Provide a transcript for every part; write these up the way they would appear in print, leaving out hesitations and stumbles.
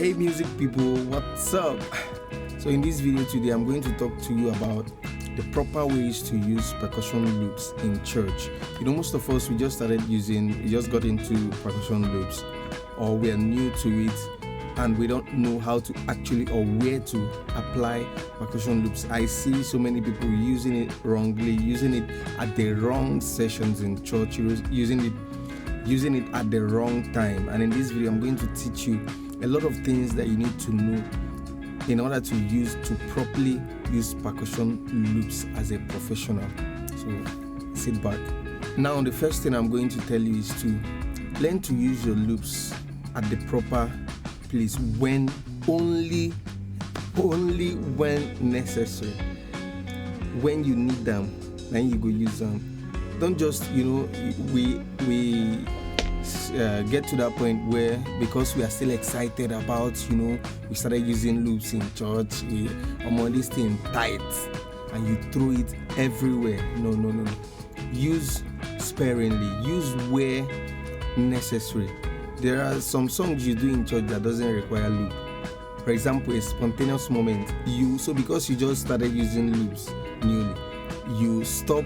Hey music people, what's up? So in this video today, I'm going to talk to you about the proper ways to use percussion loops in church. Most of us, we just got into percussion loops, or we are new to it and we don't know how to actually or where to apply percussion loops. I see so many people using it wrongly, using it at the wrong sessions in church, using it at the wrong time. And in this video, I'm going to teach you a lot of things that you need to know in order to properly use percussion loops as a professional. So sit back. Now, the first thing I'm going to tell you is to learn to use your loops at the proper place, only when necessary. When you need them, then you go use them. Don't just we get to that point where, because we are still excited about we started using loops in church, I'm on this thing tight, and you throw it everywhere. No. Use sparingly. Use where necessary. There are some songs you do in church that doesn't require loop. For example, a spontaneous moment. Because you just started using loops newly, you stop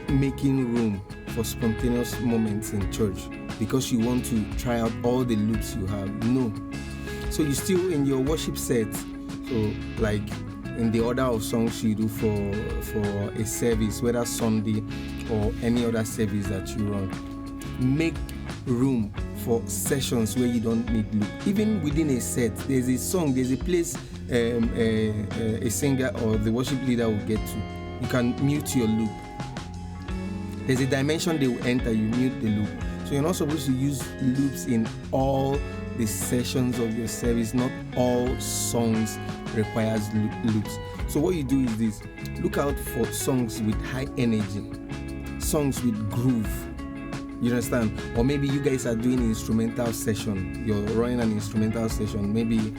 making room for spontaneous moments in church because you want to try out all the loops you have. No. So you still in your worship set. So like in the order of songs you do for a service, whether Sunday or any other service that you run, make room for sessions where you don't need loop. Even within a set, there's a song, there's a place a singer or the worship leader will get to. You can mute your loop. There's a dimension they will enter, you mute the loop. So you're not supposed to use loops in all the sessions of your service. Not all songs requires loops. So what you do is this: look out for songs with high energy, songs with groove. You understand? Or maybe you guys are doing an instrumental session. You're running an instrumental session. Maybe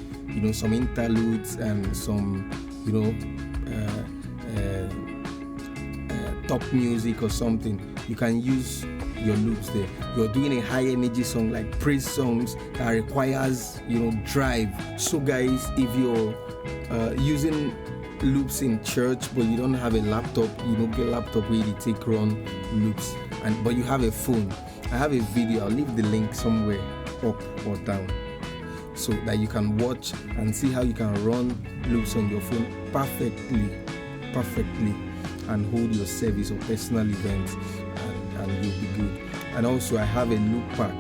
some interludes and some top music or something. You can use your loops there. You're doing a high energy song like praise songs that requires drive. So guys, if you're using loops in church but you don't have a laptop, get a laptop where you take run loops, but you have a phone. I have a video, I'll leave the link somewhere up or down, so that you can watch and see how you can run loops on your phone perfectly and hold your service or personal events, and you'll be good. And also I have a loop pack.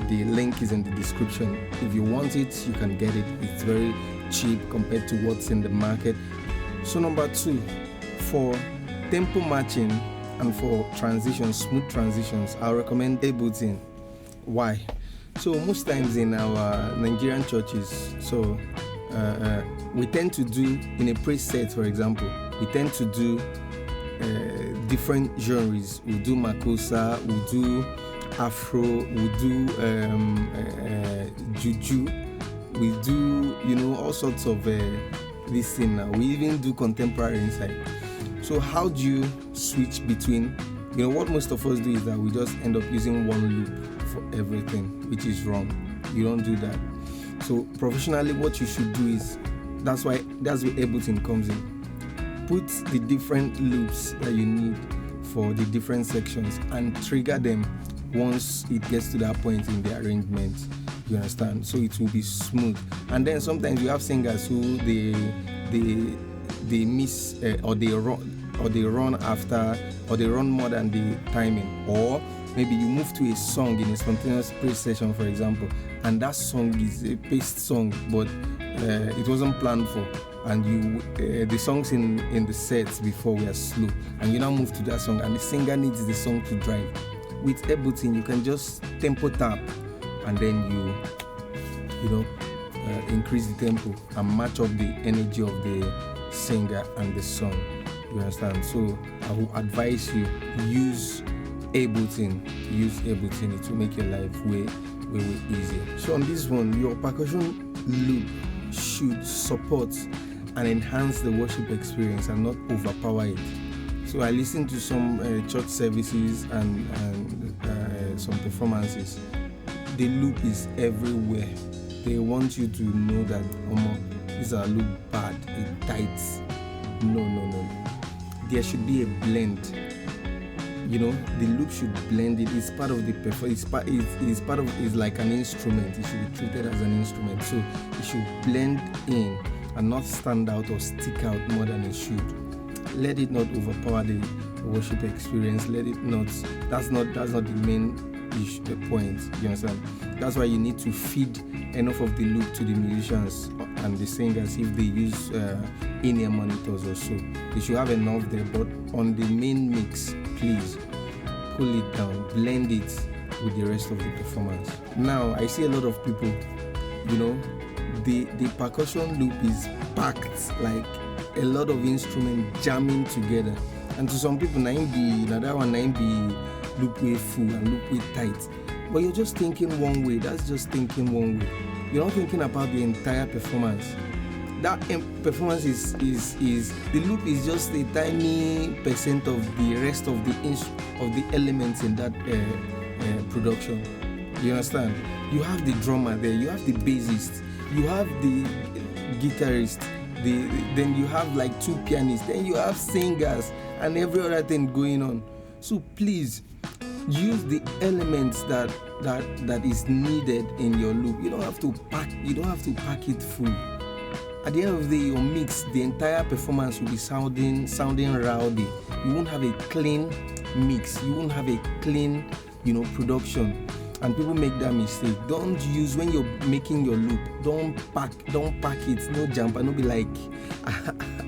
The link is in the description. If you want it, you can get it. It's very cheap compared to what's in the market. So number 2, for tempo matching and for smooth transitions, I recommend Ableton. Why? So most times in our Nigerian churches, we tend to do, in a praise set for example, we tend to do different genres. We do makossa, we do afro, we do juju, we do all sorts of this thing now. We even do contemporary inside. So how do you switch between? What most of us do is that we just end up using one loop for everything, which is wrong. You don't do that. So professionally, what you should do is, that's where Ableton comes in. Put the different loops that you need for the different sections and trigger them once it gets to that point in the arrangement. You understand? So it will be smooth. And then sometimes you have singers who they miss or they run after, or they run more than the timing. Or maybe you move to a song in a spontaneous praise session, for example, and that song is a paced song, but it wasn't planned for. And the songs in the sets before were slow, and you now move to that song, and the singer needs the song to drive. With Ableton, you can just tempo tap, and then you increase the tempo and match up the energy of the singer and the song. You understand? So I will advise you, use Ableton. It will make your life way easier. So on this one, your percussion loop should support and enhance the worship experience and not overpower it. So I listened to some church services and some performances. The loop is everywhere. they want you to know that these are look bad, it tights. No. There should be a blend. The loop should blend it. It's part of the performance. It's like an instrument. It should be treated as an instrument. So it should blend in and not stand out or stick out more than it should. Let it not overpower the worship experience. Let it not. That's not the main issue, the point. You understand? That's why you need to feed enough of the loop to the musicians and the singers if they use in-ear monitors or so. They should have enough there. But on the main mix, please pull it down, blend it with the rest of the performance. Now I see a lot of people, the percussion loop is packed, like a lot of instruments jamming together, and to some people that one be loop way full and loop way tight, but you're just thinking one way. That's just thinking one way. You're not thinking about the entire performance. That performance is the loop is just a tiny percent of the rest of the elements in that production. You understand? You have the drummer there, you have the bassist, you have the guitarist, then you have like 2 pianists, then you have singers and every other thing going on. So please use the elements that is needed in your loop. You don't have to pack it full. At the end of the day, your mix, the entire performance will be sounding rowdy. You won't have a clean mix. You won't have a clean, production. And people make that mistake. Don't use, when you're making your loop, don't pack it. No jump and don't be like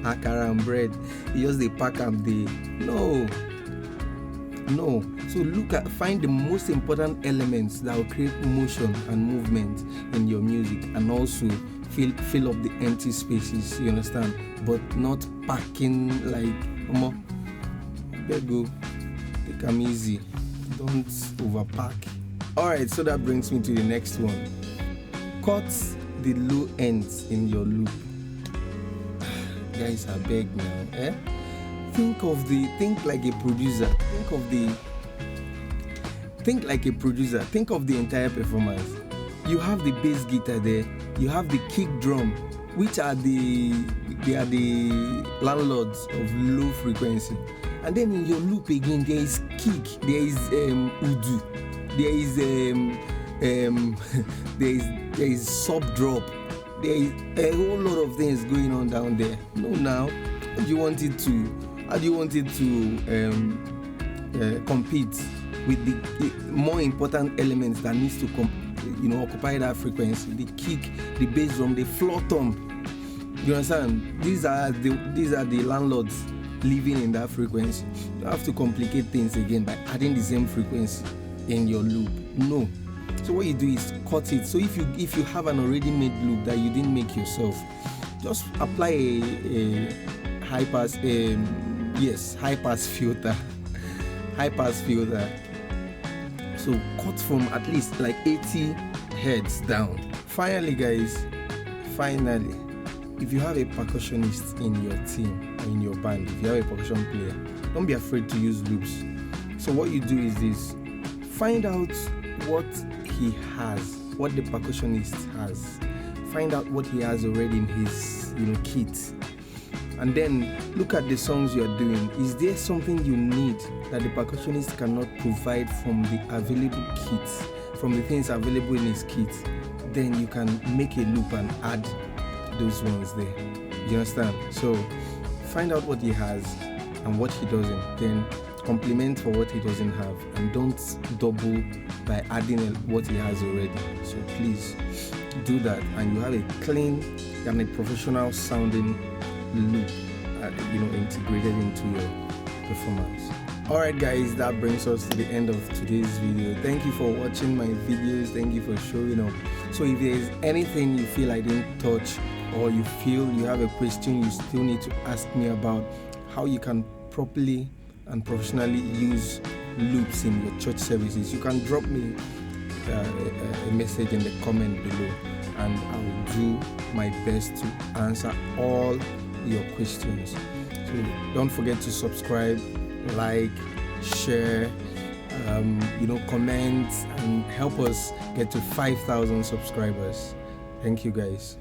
akara and bread. You just they pack up no. So find the most important elements that will create motion and movement in your music, and also fill up the empty spaces, you understand? But not packing like go. Take them easy. Don't overpack. Alright, so that brings me to the next one. Cut the low ends in your loop. Guys, I beg now, Think like a producer. Think of the entire performance. You have the bass guitar there. You have the kick drum, which are the landlords of low frequency. And then in your loop again, there is kick, there is udu, there is sub drop, there is a whole lot of things going on down there. Now, how do you want it to compete with the more important elements that needs to occupy that frequency? The kick, the bass drum, the floor tom. You understand? These are the landlords living in that frequency. You don't have to complicate things again by adding the same frequency in your loop. No. So what you do is cut it. So if you have an already made loop that you didn't make yourself, just apply a high pass filter. So cut from at least like 80 hertz down. Finally, guys, if you have a percussionist in your team or in your band, if you have a percussion player, don't be afraid to use loops. So what you do is this: find out what he has, what the percussionist has. Find out what he has already in his kit. And then look at the songs you are doing. Is there something you need that the percussionist cannot provide from the available kits, from the things available in his kit? Then you can make a loop and add those ones there. You understand? So find out what he has and what he doesn't. Then complement for what he doesn't have, and don't double by adding what he has already. So please do that, and you have a clean and a professional sounding loop integrated into your performance. Alright guys, that brings us to the end of today's video. Thank you for watching my videos. Thank you for showing up. So if there is anything you feel I didn't touch, or you feel you have a question you still need to ask me about how you can properly and professionally use loops in your church services, you can drop me a message in the comment below, and I will do my best to answer all your questions. So don't forget to subscribe, like, share, comment, and help us get to 5,000 subscribers. Thank you, guys.